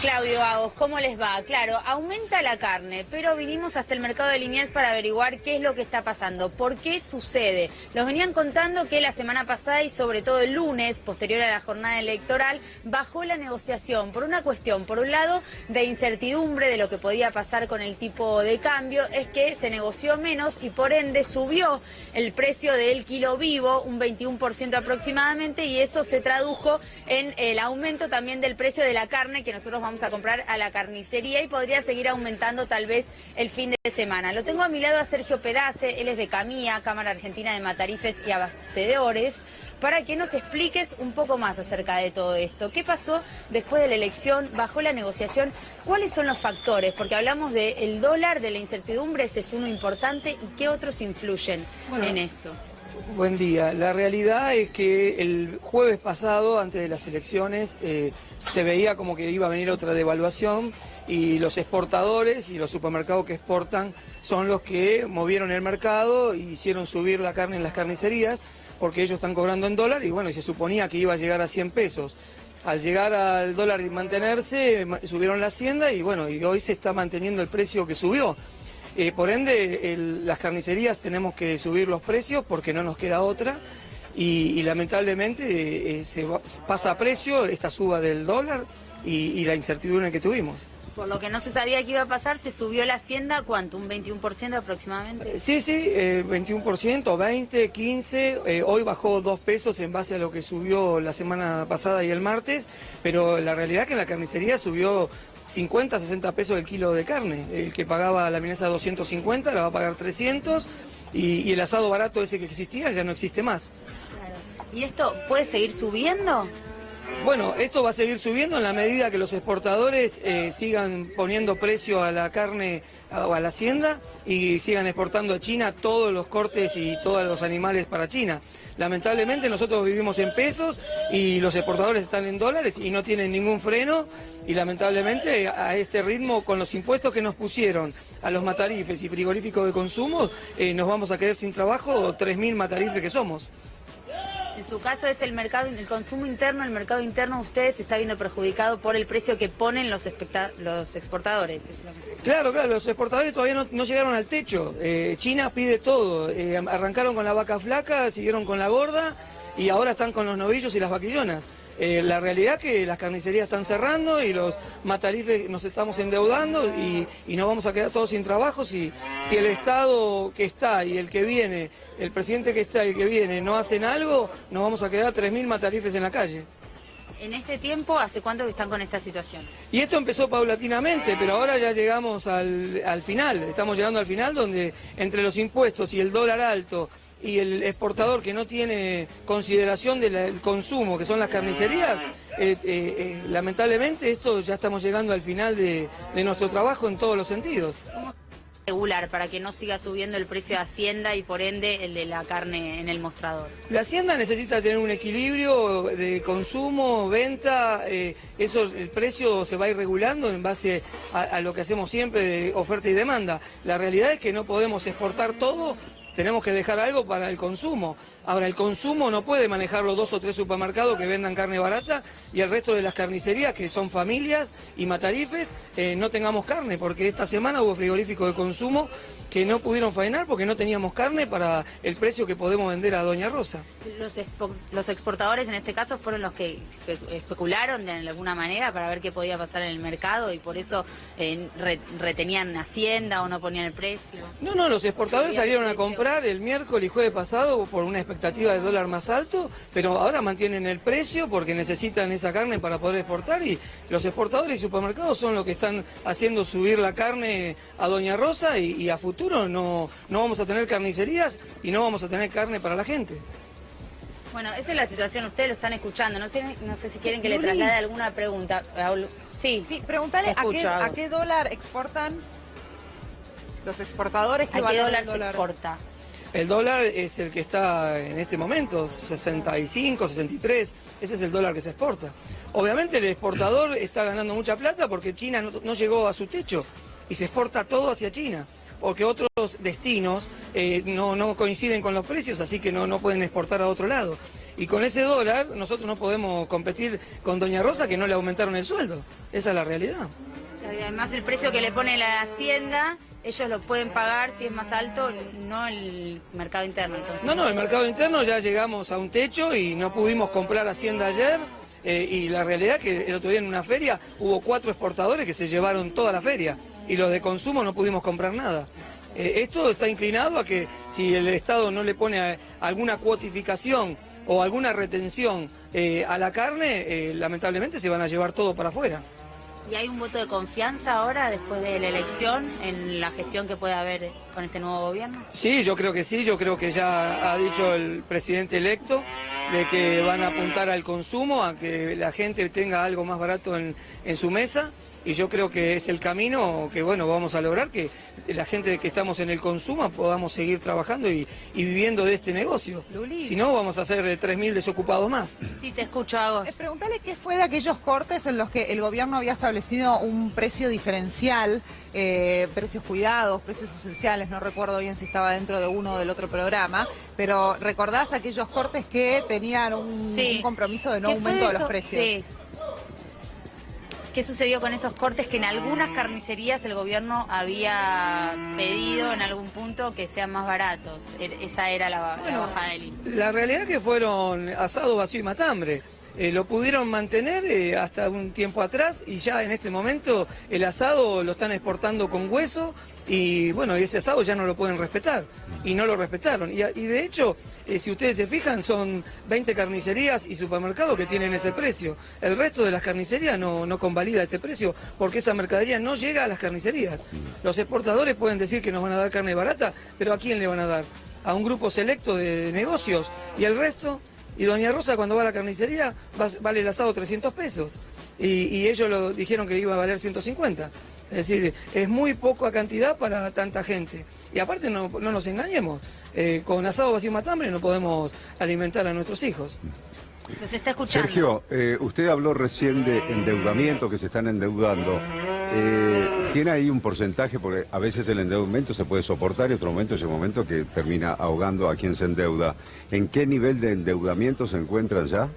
Claudio Agos, ¿cómo les va? Claro, aumenta la carne, pero vinimos hasta el mercado de Liniers para averiguar qué es lo que está pasando, por qué sucede. Nos venían contando que la semana pasada y sobre todo el lunes, posterior a la jornada electoral, bajó la negociación por una cuestión, por un lado, de incertidumbre de lo que podía pasar con el tipo de cambio, es que se negoció menos y por ende subió el precio del kilo vivo un 21% aproximadamente, y eso se tradujo en el aumento también del precio de la carne que nosotros vamos a comprar a la carnicería y podría seguir aumentando tal vez el fin de semana. Lo tengo a mi lado a Sergio Pedace, él es de CAMIA, Cámara Argentina de Matarifes y Abastecedores, para que nos expliques un poco más acerca de todo esto. ¿Qué pasó después de la elección? ¿Bajó la negociación? ¿Cuáles son los factores? Porque hablamos del dólar, de la incertidumbre, ese es uno importante, ¿y qué otros influyen en esto? Buen día. La realidad es que el jueves pasado, antes de las elecciones, se veía como que iba a venir otra devaluación y los exportadores y los supermercados que exportan son los que movieron el mercado e hicieron subir la carne en las carnicerías porque ellos están cobrando en dólar y bueno, y se suponía que iba a llegar a 100 pesos. Al llegar al dólar y mantenerse, subieron la hacienda y bueno, y hoy se está manteniendo el precio que subió. Por ende, las carnicerías tenemos que subir los precios porque no nos queda otra y lamentablemente pasa a precio esta suba del dólar y la incertidumbre que tuvimos. Por lo que no se sabía que iba a pasar, se subió la hacienda, ¿cuánto? ¿Un 21% aproximadamente? Sí, 21%, 20, 15, hoy bajó 2 pesos en base a lo que subió la semana pasada y el martes, pero la realidad es que en la carnicería subió 50, 60 pesos el kilo de carne. El que pagaba la milanesa 250 la va a pagar 300 y el asado barato ese que existía ya no existe más. Claro. ¿Y esto puede seguir subiendo? Bueno, esto va a seguir subiendo en la medida que los exportadores sigan poniendo precio a la carne o a la hacienda y sigan exportando a China todos los cortes y todos los animales para China. Lamentablemente nosotros vivimos en pesos y los exportadores están en dólares y no tienen ningún freno y lamentablemente a este ritmo con los impuestos que nos pusieron a los matarifes y frigoríficos de consumo nos vamos a quedar sin trabajo 3.000 matarifes que somos. En su caso es el mercado, el consumo interno, el mercado interno ustedes se está viendo perjudicado por el precio que ponen los exportadores. Claro, los exportadores todavía no llegaron al techo. China pide todo. Arrancaron con la vaca flaca, siguieron con la gorda y ahora están con los novillos y las vaquillonas. La realidad es que las carnicerías están cerrando y los matarifes nos estamos endeudando y nos vamos a quedar todos sin trabajo si el Estado que está y el que viene, el presidente que está y el que viene no hacen algo, nos vamos a quedar 3.000 matarifes en la calle. En este tiempo, ¿hace cuánto que están con esta situación? Y esto empezó paulatinamente, pero ahora ya llegamos al final, estamos llegando al final donde entre los impuestos y el dólar alto y el exportador que no tiene consideración del consumo, que son las carnicerías, lamentablemente esto ya estamos llegando al final de nuestro trabajo en todos los sentidos. ¿Cómo regular para que no siga subiendo el precio de Hacienda y por ende el de la carne en el mostrador? La Hacienda necesita tener un equilibrio de consumo, venta, el precio se va a ir regulando en base a lo que hacemos siempre de oferta y demanda. La realidad es que no podemos exportar todo. Tenemos que dejar algo para el consumo. Ahora, el consumo no puede manejarlo 2 o 3 supermercados que vendan carne barata y el resto de las carnicerías, que son familias y matarifes, no tengamos carne, porque esta semana hubo frigoríficos de consumo que no pudieron faenar porque no teníamos carne para el precio que podemos vender a Doña Rosa. Los exportadores en este caso fueron los que especularon de alguna manera para ver qué podía pasar en el mercado y por eso retenían Hacienda o no ponían el precio. No, los exportadores salieron a comprar el miércoles y jueves pasado por una expectativa de dólar más alto, pero ahora mantienen el precio porque necesitan esa carne para poder exportar y los exportadores y supermercados son los que están haciendo subir la carne a Doña Rosa y a futuro no vamos a tener carnicerías y no vamos a tener carne para la gente. Bueno, esa es la situación, ustedes lo están escuchando, no sé si quieren que le traslade alguna pregunta. Sí, pregúntale a qué dólar exportan los exportadores. ¿A qué dólar se exporta? El dólar es el que está en este momento, 65, 63, ese es el dólar que se exporta. Obviamente el exportador está ganando mucha plata porque China no llegó a su techo y se exporta todo hacia China. Porque otros destinos no coinciden con los precios, así que no pueden exportar a otro lado. Y con ese dólar nosotros no podemos competir con Doña Rosa, que no le aumentaron el sueldo. Esa es la realidad. Y además el precio que le pone la Hacienda, ellos lo pueden pagar si es más alto, no el mercado interno. Entonces. No, el mercado interno ya llegamos a un techo y no pudimos comprar Hacienda ayer. Y la realidad es que el otro día en una feria hubo 4 exportadores que se llevaron toda la feria y los de consumo no pudimos comprar nada. Esto está inclinado a que si el Estado no le pone alguna cuotificación o alguna retención a la carne, lamentablemente se van a llevar todo para afuera. ¿Y hay un voto de confianza ahora, después de la elección, en la gestión que puede haber con este nuevo gobierno? Sí, yo creo que sí, yo creo que ya ha dicho el presidente electo de que van a apuntar al consumo, a que la gente tenga algo más barato en su mesa. Y yo creo que es el camino que, bueno, vamos a lograr que la gente que estamos en el consumo podamos seguir trabajando y viviendo de este negocio. Luli. Si no, vamos a hacer 3.000 desocupados más. Sí, te escucho, Agos. Preguntale qué fue de aquellos cortes en los que el gobierno había establecido un precio diferencial, precios cuidados, precios esenciales, no recuerdo bien si estaba dentro de uno o del otro programa, pero ¿recordás aquellos cortes que tenían un compromiso de no aumento de los precios? Sí. ¿Qué sucedió con esos cortes que en algunas carnicerías el gobierno había pedido en algún punto que sean más baratos? Esa era la bajada del IVA. La realidad es que fueron asado, vacío y matambre. Lo pudieron mantener hasta un tiempo atrás y ya en este momento el asado lo están exportando con hueso y bueno, ese asado ya no lo pueden respetar y no lo respetaron. Y de hecho, si ustedes se fijan, son 20 carnicerías y supermercados que tienen ese precio. El resto de las carnicerías no convalida ese precio porque esa mercadería no llega a las carnicerías. Los exportadores pueden decir que nos van a dar carne barata, pero ¿a quién le van a dar? A un grupo selecto de negocios y el resto... Y Doña Rosa cuando va a la carnicería vale el asado 300 pesos. Y ellos lo dijeron que iba a valer 150. Es decir, es muy poca cantidad para tanta gente. Y aparte no nos engañemos, con asado vacío y matambre no podemos alimentar a nuestros hijos. Los está escuchando. Sergio, usted habló recién de endeudamiento, que se están endeudando. ¿Tiene ahí un porcentaje? Porque a veces el endeudamiento se puede soportar y otro momento es el momento que termina ahogando a quien se endeuda. ¿En qué nivel de endeudamiento se encuentra ya?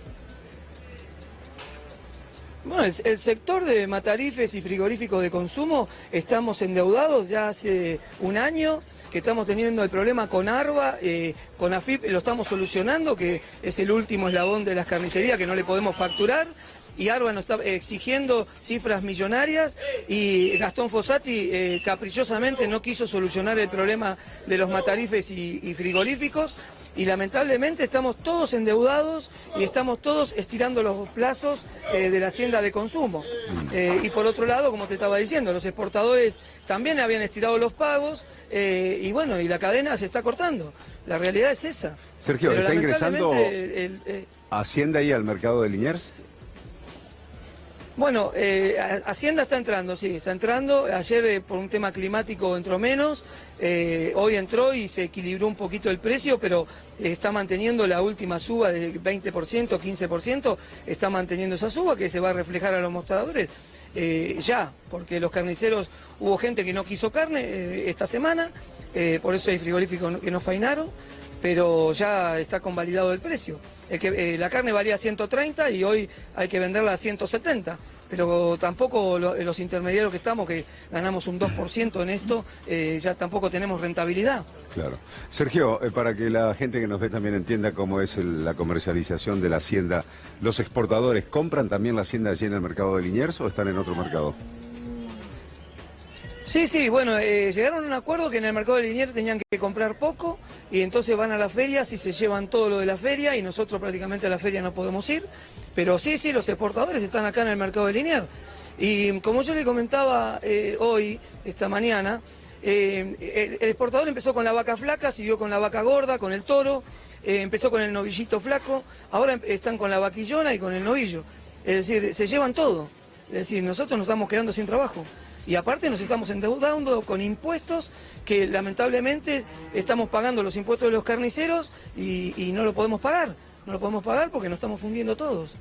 Bueno, el sector de matarifes y frigoríficos de consumo estamos endeudados ya hace un año, que estamos teniendo el problema con ARBA, con AFIP lo estamos solucionando, que es el último eslabón de las carnicerías que no le podemos facturar. Y ARBA nos está exigiendo cifras millonarias y Gastón Fossati caprichosamente no quiso solucionar el problema de los matarifes y frigoríficos y lamentablemente estamos todos endeudados y estamos todos estirando los plazos de la hacienda de consumo. Y por otro lado, como te estaba diciendo, los exportadores también habían estirado los pagos y bueno, y la cadena se está cortando. La realidad es esa. Sergio, ¿está ingresando Hacienda ahí al mercado de Liniers? Bueno, Hacienda está entrando, sí, está entrando. Ayer por un tema climático entró menos, hoy entró y se equilibró un poquito el precio, pero está manteniendo la última suba de 20%, 15%, está manteniendo esa suba que se va a reflejar a los mostradores ya, porque los carniceros, hubo gente que no quiso carne esta semana, por eso hay frigoríficos que no fainaron, pero ya está convalidado el precio. La carne valía 130 y hoy hay que venderla a 170, pero tampoco los intermediarios que estamos, que ganamos un 2% en esto, ya tampoco tenemos rentabilidad. Claro. Sergio, para que la gente que nos ve también entienda cómo es la comercialización de la hacienda, ¿los exportadores compran también la hacienda allí en el mercado de Liniers o están en otro mercado? Sí, bueno, llegaron a un acuerdo que en el mercado de Liniers tenían que comprar poco y entonces van a las ferias y se llevan todo lo de la feria y nosotros prácticamente a la feria no podemos ir, pero sí, los exportadores están acá en el mercado de Liniers. Y como yo le comentaba hoy, esta mañana, el exportador empezó con la vaca flaca, siguió con la vaca gorda, con el toro, empezó con el novillito flaco, ahora están con la vaquillona y con el novillo. Es decir, se llevan todo, es decir, nosotros nos estamos quedando sin trabajo. Y aparte nos estamos endeudando con impuestos que lamentablemente estamos pagando los impuestos de los carniceros y no lo podemos pagar. No lo podemos pagar porque nos estamos fundiendo todos.